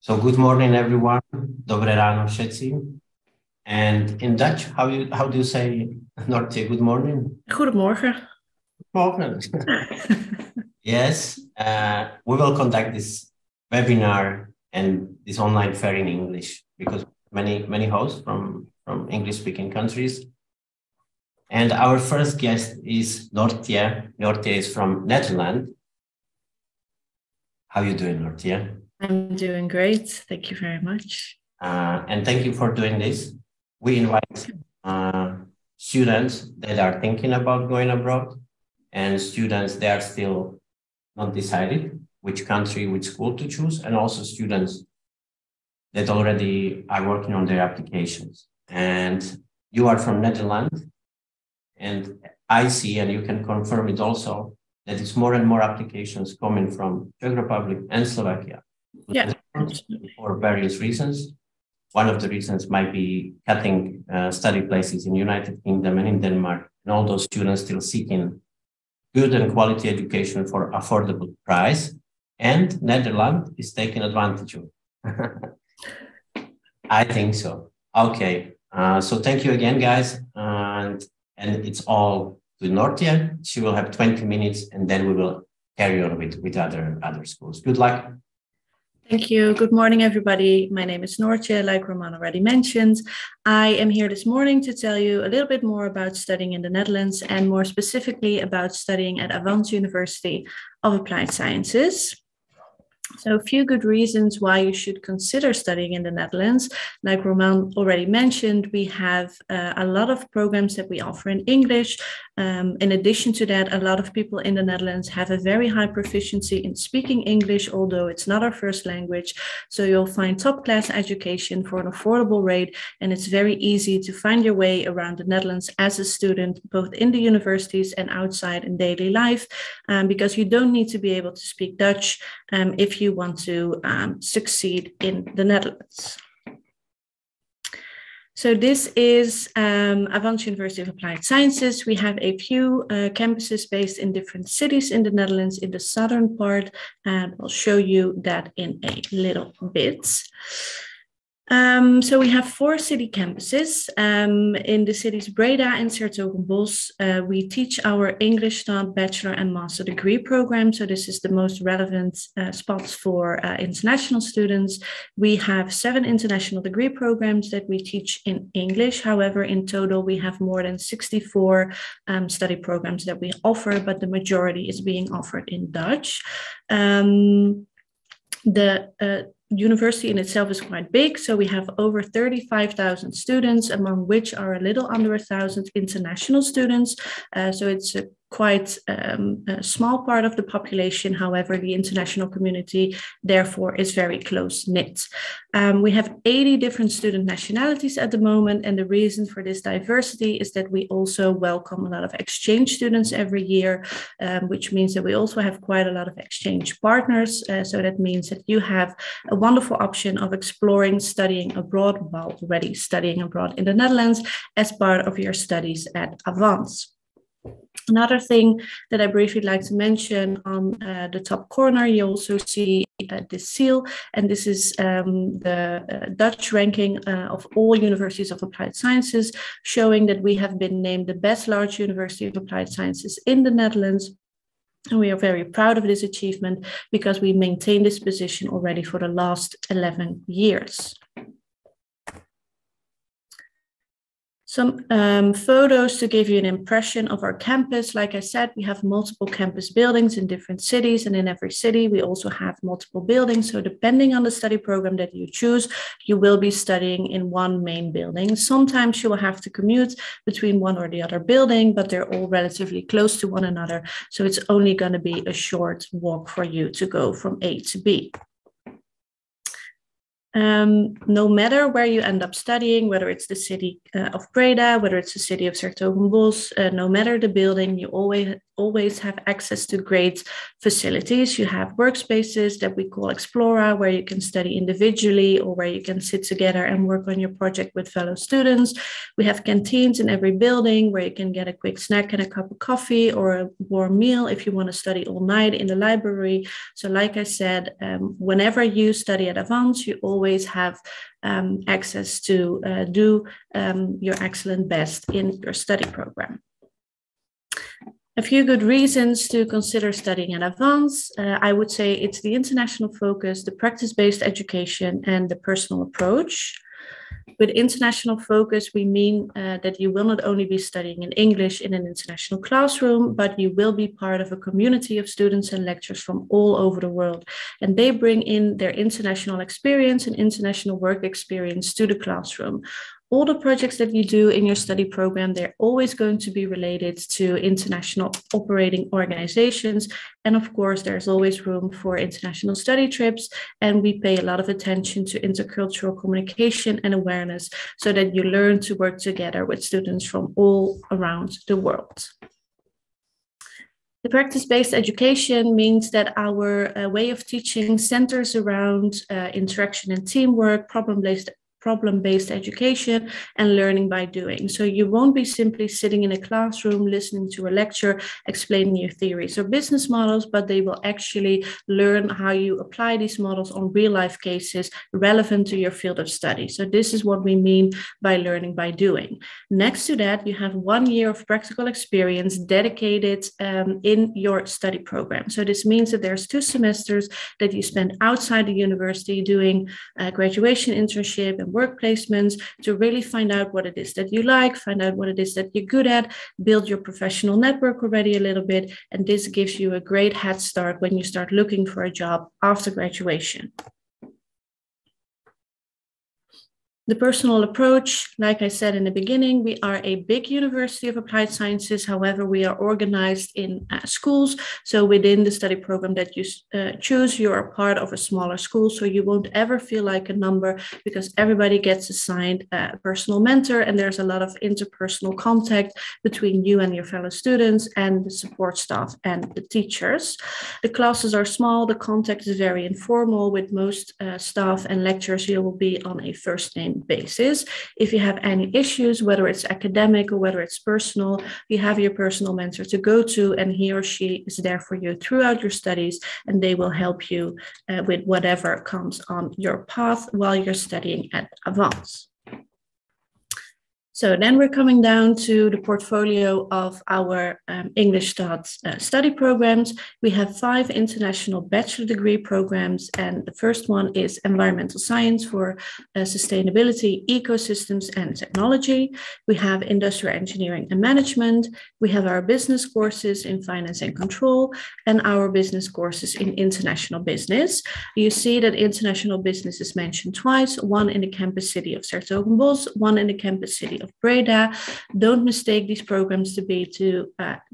So good morning, everyone. Dobré ráno všetci. And in Dutch, how do you say Nortje, good morning? Goedemorgen. Morgen. Yes, we will conduct this webinar and this online fair in English because many hosts from English-speaking countries. And our first guest is Nortje. Nortje is from Netherlands. How are you doing, Nortje? I'm doing great. Thank you very much. And thank you for doing this. We invite students that are thinking about going abroad and students that are still not decided which country, which school to choose, and also students that already are working on their applications. And you are from Netherlands, and I see, and you can confirm it also, that it's more and more applications coming from Czech Republic and Slovakia. Yeah, for various reasons. One of the reasons might be cutting study places in United Kingdom and in Denmark, and all those students still seeking good and quality education for affordable price. And Netherlands is taking advantage of it. I think so. Okay. So thank you again, guys. And it's all to Nortje. She will have 20 minutes, and then we will carry on with other schools. Good luck. Thank you. Good morning, everybody. My name is Nortje, like Roman already mentioned. I am here this morning to tell you a little bit more about studying in the Netherlands and more specifically about studying at Avans University of Applied Sciences. So a few good reasons why you should consider studying in the Netherlands. Like Roman already mentioned, we have a lot of programs that we offer in English. In addition to that, a lot of people in the Netherlands have a very high proficiency in speaking English, although it's not our first language. So you'll find top class education for an affordable rate, and it's very easy to find your way around the Netherlands as a student, both in the universities and outside in daily life, because you don't need to be able to speak Dutch if you want to succeed in the Netherlands. So this is Avans University of Applied Sciences. We have a few campuses based in different cities in the Netherlands in the southern part, and I'll show you that in a little bit. So we have 4 city campuses. In the cities Breda and s-Hertogenbosch, we teach our English taught bachelor and master degree program. So this is the most relevant spots for international students. We have 7 international degree programs that we teach in English. However, in total, we have more than 64 study programs that we offer, but the majority is being offered in Dutch. The university in itself is quite big, so we have over 35,000 students, among which are a little under 1,000 international students. So it's a quite a small part of the population. However, the international community, therefore, is very close-knit. We have 80 different student nationalities at the moment, and the reason for this diversity is that we also welcome a lot of exchange students every year, which means that we also have quite a lot of exchange partners. So that means that you have a wonderful option of exploring studying abroad while already studying abroad in the Netherlands as part of your studies at Avans. Another thing that I briefly like to mention on the top corner, you also see this seal, and this is the Dutch ranking of all universities of applied sciences, showing that we have been named the best large university of applied sciences in the Netherlands. And we are very proud of this achievement because we maintained this position already for the last 11 years. Some photos to give you an impression of our campus. Like I said, we have multiple campus buildings in different cities, and in every city we also have multiple buildings. So depending on the study program that you choose, you will be studying in one main building. Sometimes you will have to commute between one or the other building, but they're all relatively close to one another. So it's only going to be a short walk for you to go from A to B. No matter where you end up studying, whether it's the city of Breda, whether it's the city of s-Hertogenbosch, no matter the building, you always have access to great facilities. You have workspaces that we call Explora, where you can study individually or where you can sit together and work on your project with fellow students. We have canteens in every building where you can get a quick snack and a cup of coffee or a warm meal if you want to study all night in the library. So like I said, whenever you study at Avans, you always have access to do your excellent best in your study program. A few good reasons to consider studying at Avans. I would say it's the international focus, the practice-based education, and the personal approach. With international focus, we mean that you will not only be studying in English in an international classroom, but you will be part of a community of students and lecturers from all over the world. And they bring in their international experience and international work experience to the classroom. All the projects that you do in your study program, they're always going to be related to international operating organizations. And of course, there's always room for international study trips. And we pay a lot of attention to intercultural communication and awareness so that you learn to work together with students from all around the world. The practice-based education means that our way of teaching centers around interaction and teamwork, problem-based education, and learning by doing. So you won't be simply sitting in a classroom listening to a lecture explaining your theories or business models, but they will actually learn how you apply these models on real-life cases relevant to your field of study. So this is what we mean by learning by doing. Next to that, you have 1 year of practical experience dedicated in your study program. So this means that there's 2 semesters that you spend outside the university doing a graduation internship and work placements to really find out what it is that you like, find out what it is that you're good at, build your professional network already a little bit, and this gives you a great head start when you start looking for a job after graduation. The personal approach, like I said in the beginning, we are a big University of Applied Sciences. However, we are organized in schools. So within the study program that you choose, you are part of a smaller school. So you won't ever feel like a number because everybody gets assigned a personal mentor, and there's a lot of interpersonal contact between you and your fellow students and the support staff and the teachers. The classes are small. The contact is very informal. With most staff and lecturers, you will be on a first name basis. If you have any issues, whether it's academic or whether it's personal, you have your personal mentor to go to, and he or she is there for you throughout your studies, and they will help you with whatever comes on your path while you're studying at Avans. So then we're coming down to the portfolio of our English taught study programs. We have 5 international bachelor degree programs, and the first one is environmental science for sustainability, ecosystems, and technology. We have industrial engineering and management. We have our business courses in finance and control, and our business courses in international business. You see that international business is mentioned twice, one in the campus city of s-Hertogenbosch, one in the campus city of Breda. Don't mistake these programs to be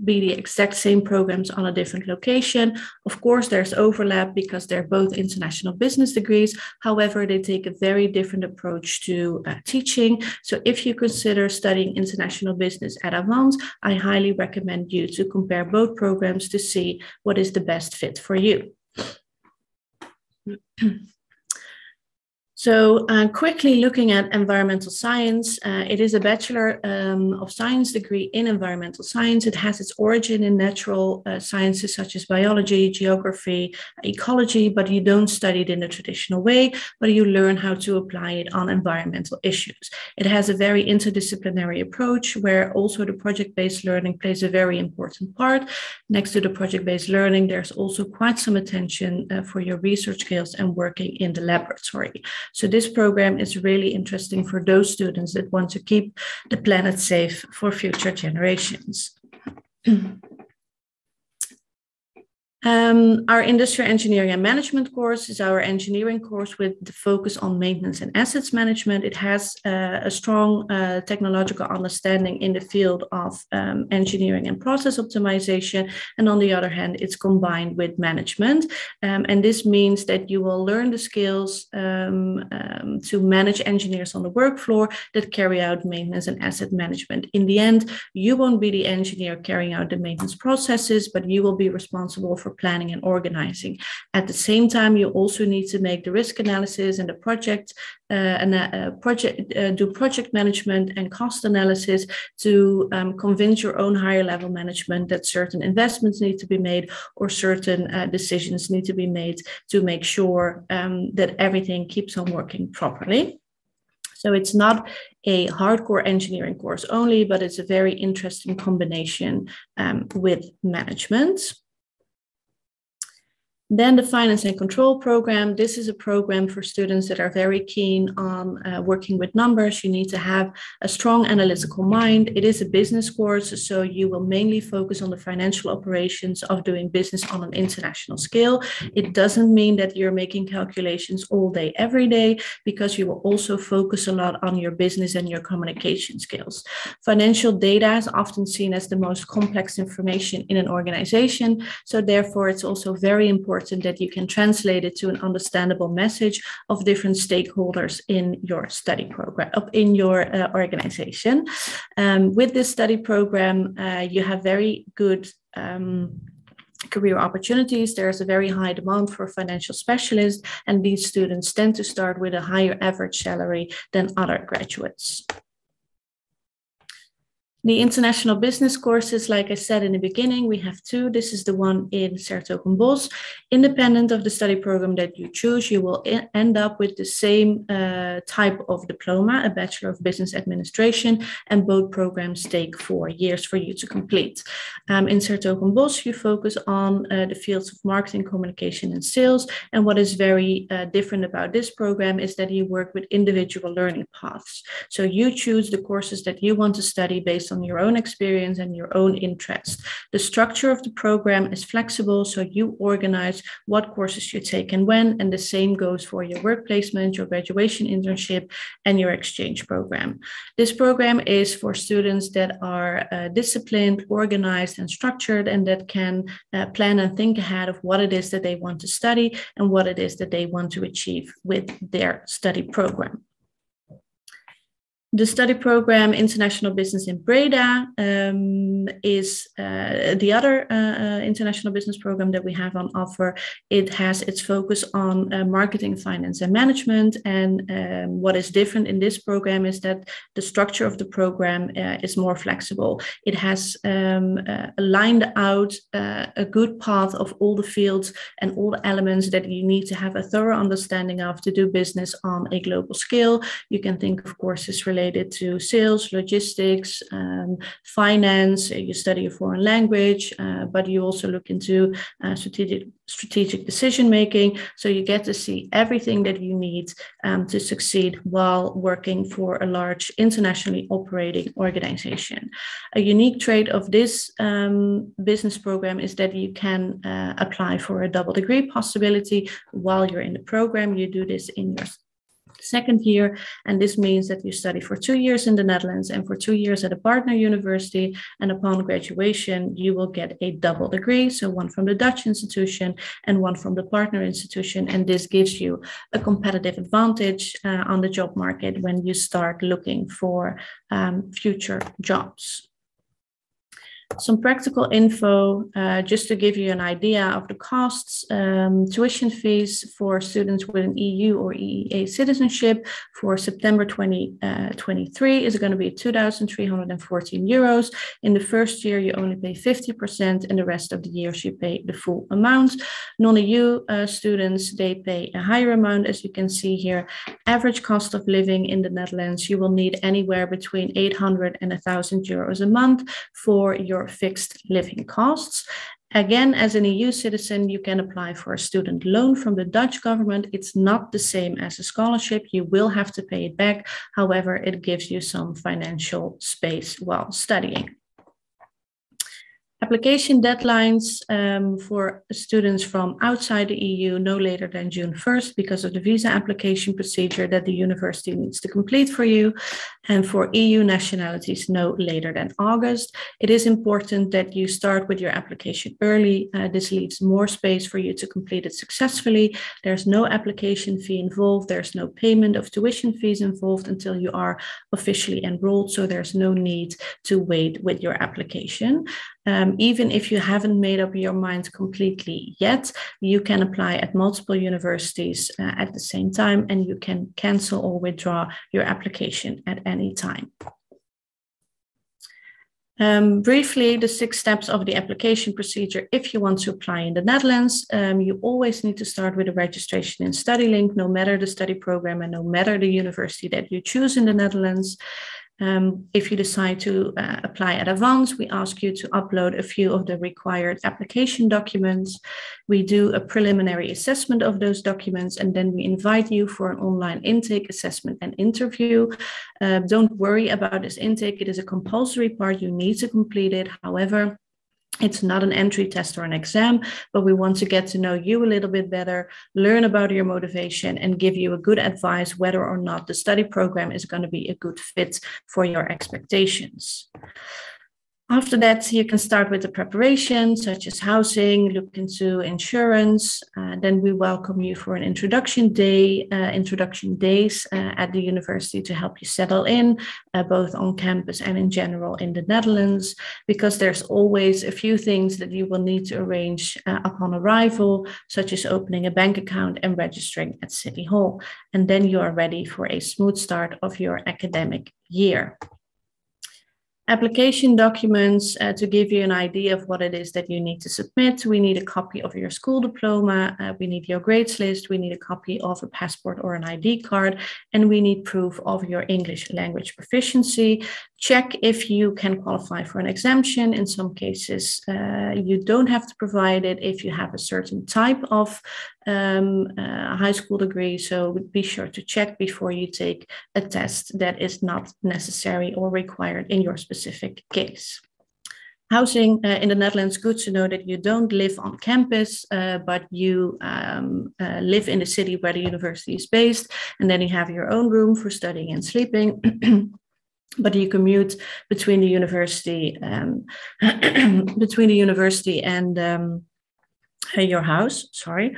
the exact same programs on a different location. Of course, there's overlap because they're both international business degrees. However, they take a very different approach to teaching. So if you consider studying international business at Avans, I highly recommend you to compare both programs to see what is the best fit for you. So quickly looking at environmental science, it is a Bachelor of Science degree in environmental science. It has its origin in natural sciences such as biology, geography, ecology, but you don't study it in the traditional way, but you learn how to apply it on environmental issues. It has a very interdisciplinary approach where also the project-based learning plays a very important part. Next to the project-based learning, there's also quite some attention for your research skills and working in the laboratory. So this program is really interesting for those students that want to keep the planet safe for future generations. Our industrial engineering and management course is our engineering course with the focus on maintenance and assets management. It has a strong technological understanding in the field of engineering and process optimization. And on the other hand, it's combined with management. And this means that you will learn the skills to manage engineers on the work floor that carry out maintenance and asset management. In the end, you won't be the engineer carrying out the maintenance processes, but you will be responsible for planning and organizing. At the same time, you also need to make the risk analysis and the project do project management and cost analysis to convince your own higher level management that certain investments need to be made or certain decisions need to be made to make sure that everything keeps on working properly. So it's not a hardcore engineering course only, but it's a very interesting combination with management. Then the finance and control program. This is a program for students that are very keen on working with numbers. You need to have a strong analytical mind. It is a business course, so you will mainly focus on the financial operations of doing business on an international scale. It doesn't mean that you're making calculations all day, every day, because you will also focus a lot on your business and your communication skills. Financial data is often seen as the most complex information in an organization, so therefore it's also very important that you can translate it to an understandable message of different stakeholders in your study program, in your organization. With this study program, you have very good career opportunities. There's a very high demand for financial specialists, and these students tend to start with a higher average salary than other graduates. The international business courses, like I said in the beginning, we have two. This is the one in s-Hertogenbosch. Independent of the study program that you choose, you will end up with the same type of diploma, a Bachelor of Business Administration, and both programs take 4 years for you to complete. In s-Hertogenbosch, you focus on the fields of marketing, communication, and sales. And what is very different about this program is that you work with individual learning paths. So you choose the courses that you want to study based on your own experience and your own interest. The structure of the program is flexible, so you organize what courses you take and when, and the same goes for your work placement, your graduation internship, and your exchange program. This program is for students that are disciplined, organized, and structured, and that can plan and think ahead of what it is that they want to study and what it is that they want to achieve with their study program. The study program, International Business in Breda, is the other international business program that we have on offer. It has its focus on marketing, finance, and management. And what is different in this program is that the structure of the program is more flexible. It has lined out a good path of all the fields and all the elements that you need to have a thorough understanding of to do business on a global scale. You can think of courses related to sales, logistics, finance. You study a foreign language, but you also look into strategic decision making. So you get to see everything that you need to succeed while working for a large internationally operating organization. A unique trait of this business program is that you can apply for a double degree possibility while you're in the program. You do this in your second year, and this means that you study for 2 years in the Netherlands and for 2 years at a partner university, and upon graduation you will get a double degree, so one from the Dutch institution and one from the partner institution, and this gives you a competitive advantage on the job market when you start looking for future jobs. Some practical info, just to give you an idea of the costs. Tuition fees for students with an EU or EEA citizenship for September 2023 is going to be 2,314 euros. In the first year, you only pay 50%, and the rest of the years you pay the full amount. Non-EU students, they pay a higher amount, as you can see here. Average cost of living in the Netherlands, you will need anywhere between 800 and 1,000 euros a month for your fixed living costs. Again, as an EU citizen, you can apply for a student loan from the Dutch government. It's not the same as a scholarship. You will have to pay it back. However, it gives you some financial space while studying. Application deadlines for students from outside the EU no later than June 1st because of the visa application procedure that the university needs to complete for you. And for EU nationalities no later than August. It is important that you start with your application early. This leaves more space for you to complete it successfully. There's no application fee involved. There's no payment of tuition fees involved until you are officially enrolled. So there's no need to wait with your application. Even if you haven't made up your mind completely yet, you can apply at multiple universities at the same time, and you can cancel or withdraw your application at any time. Briefly, the 6 steps of the application procedure. If you want to apply in the Netherlands, you always need to start with a registration in StudyLink, no matter the study program and no matter the university that you choose in the Netherlands. If you decide to apply at Avans, we ask you to upload a few of the required application documents. We do a preliminary assessment of those documents, and then we invite you for an online intake assessment and interview. Don't worry about this intake. It is a compulsory part. You need to complete it. However, it's not an entry test or an exam, but we want to get to know you a little bit better, learn about your motivation, and give you a good advice whether or not the study program is going to be a good fit for your expectations. After that, you can start with the preparation, such as housing, look into insurance. Then we welcome you for an introduction days at the university to help you settle in, both on campus and in general in the Netherlands, because there's always a few things that you will need to arrange upon arrival, such as opening a bank account and registering at City Hall. And then you are ready for a smooth start of your academic year. Application documents, to give you an idea of what it is that you need to submit. We need a copy of your school diploma, we need your grades list, we need a copy of a passport or an ID card, and we need proof of your English language proficiency. Check if you can qualify for an exemption. In some cases, you don't have to provide it if you have a certain type of high school degree. So be sure to check before you take a test that is not necessary or required in your specific case. Housing in the Netherlands, good to know that you don't live on campus, but you live in the city where the university is based, and then you have your own room for studying and sleeping. But you commute between the university, and your house. Sorry.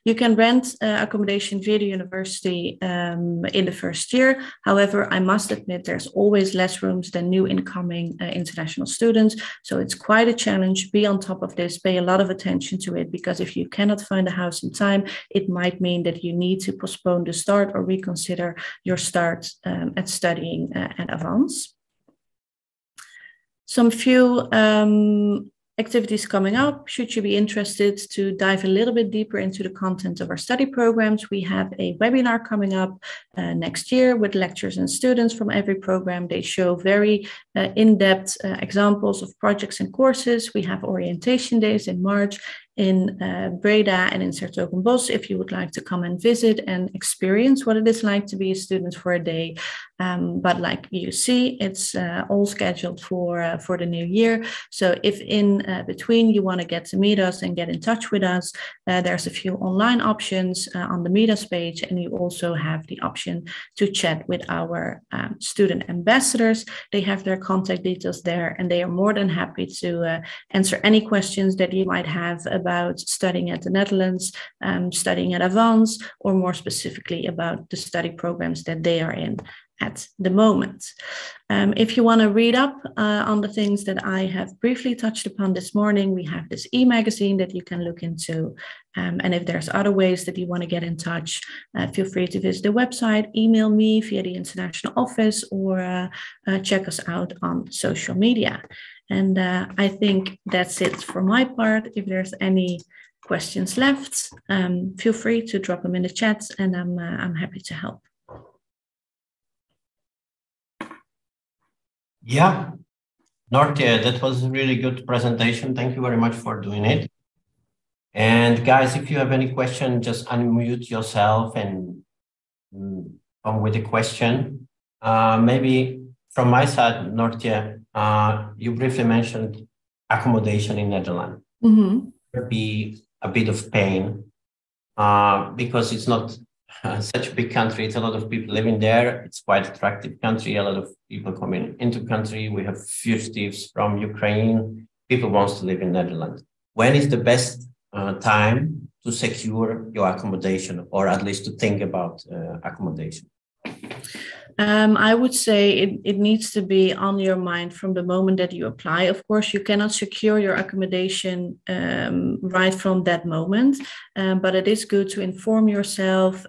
You can rent accommodation via the university in the first year. However, I must admit there's always less rooms than new incoming international students. So it's quite a challenge. Be on top of this, pay a lot of attention to it, because if you cannot find a house in time, it might mean that you need to postpone the start or reconsider your start at studying at Avans. Some few activities coming up. Should you be interested to dive a little bit deeper into the content of our study programs, we have a webinar coming up next year with lecturers and students from every program. They show very in-depth examples of projects and courses. We have orientation days in March in Breda and in s-Hertogenbosch if you would like to come and visit and experience what it is like to be a student for a day. But like you see, it's all scheduled for the new year. So if in between you want to get to meet us and get in touch with us, there's a few online options on the Meet Us page, and you also have the option to chat with our student ambassadors. They have their contact details there, and they are more than happy to answer any questions that you might have about studying at the Netherlands, studying at Avans, or more specifically about the study programs that they are in at the moment. If you want to read up on the things that I have briefly touched upon this morning, we have this e-magazine that you can look into. And if there's other ways that you want to get in touch, feel free to visit the website, email me via the international office, or check us out on social media. And I think that's it for my part. If there's any questions left, feel free to drop them in the chat, and I'm happy to help. Yeah, Nortje, that was a really good presentation. Thank you very much for doing it. And guys, if you have any question, just unmute yourself and come with a question. Maybe from my side, Nortje, you briefly mentioned accommodation in Netherlands. Mm-hmm. Would be a bit of pain because it's not such a big country. It's a lot of people living there. It's quite attractive country. A lot of people coming into country. We have fugitives from Ukraine. People wants to live in Netherlands. When is the best time to secure your accommodation, or at least to think about accommodation? I would say it needs to be on your mind from the moment that you apply. Of course, you cannot secure your accommodation right from that moment, but it is good to inform yourself,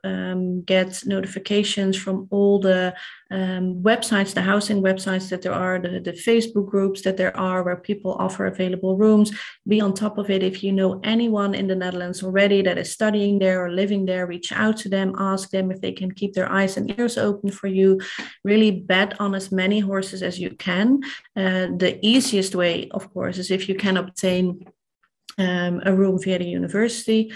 get notifications from all the websites, the housing websites that there are, the Facebook groups that there are where people offer available rooms. Be on top of it. If you know anyone in the Netherlands already that is studying there or living there, reach out to them, ask them if they can keep their eyes and ears open for you. Really bet on as many horses as you can. The easiest way, of course, is if you can obtain a room via the university.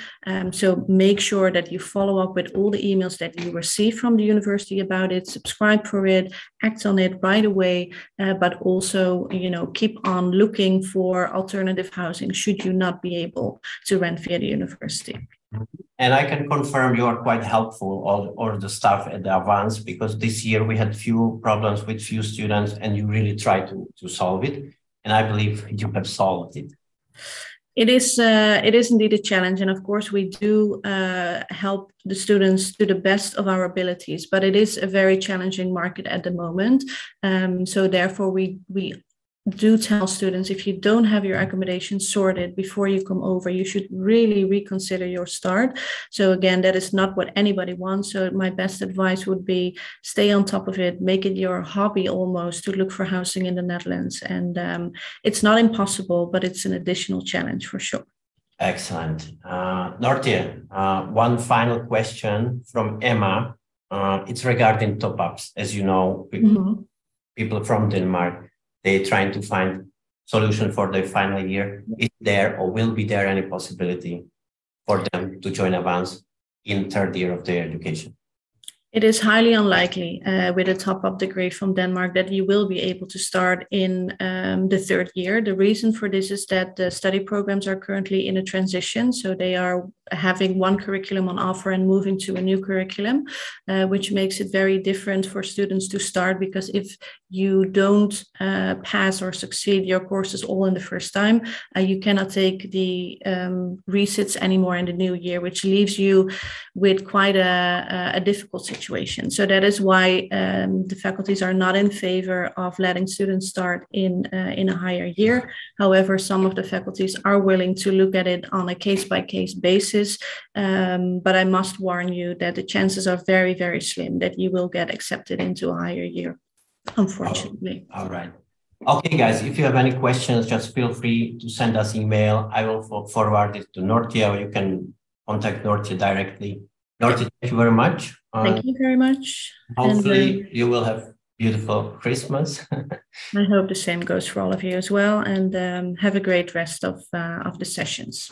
So make sure that you follow up with all the emails that you receive from the university about it, subscribe for it, act on it right away, but also, keep on looking for alternative housing should you not be able to rent via the university. And I can confirm you are quite helpful, all the staff at the Avans, because this year we had few problems with few students and you really tried to solve it. And I believe you have solved it. It is indeed a challenge. And of course, we do help the students to the best of our abilities, but it is a very challenging market at the moment. So therefore, we do tell students, if you don't have your accommodation sorted before you come over, you should really reconsider your start. So again, that is not what anybody wants. So my best advice would be stay on top of it, make it your hobby almost to look for housing in the Netherlands. And it's not impossible, but it's an additional challenge for sure. Excellent. Nortje, one final question from Emma. It's regarding top-ups. As you know, people from Denmark, they're trying to find solution for their final year. Is there or will be there any possibility for them to join Avans in third year of their education? It is highly unlikely with a top-up degree from Denmark that you will be able to start in the third year. The reason for this is that the study programs are currently in a transition. So they are having one curriculum on offer and moving to a new curriculum, which makes it very different for students to start, because if you don't pass or succeed your courses all in the first time, you cannot take the resits anymore in the new year, which leaves you with quite a difficult situation. So that is why the faculties are not in favor of letting students start in a higher year. However, some of the faculties are willing to look at it on a case-by-case basis. But I must warn you that the chances are very, very slim that you will get accepted into a higher year, unfortunately. All right. Okay, guys, if you have any questions, just feel free to send us email. I will forward it to Nortje, or you can contact Nortje directly. Nortje, thank you very much. Thank you very much. Hopefully you will have beautiful Christmas. I hope the same goes for all of you as well, and have a great rest of the sessions.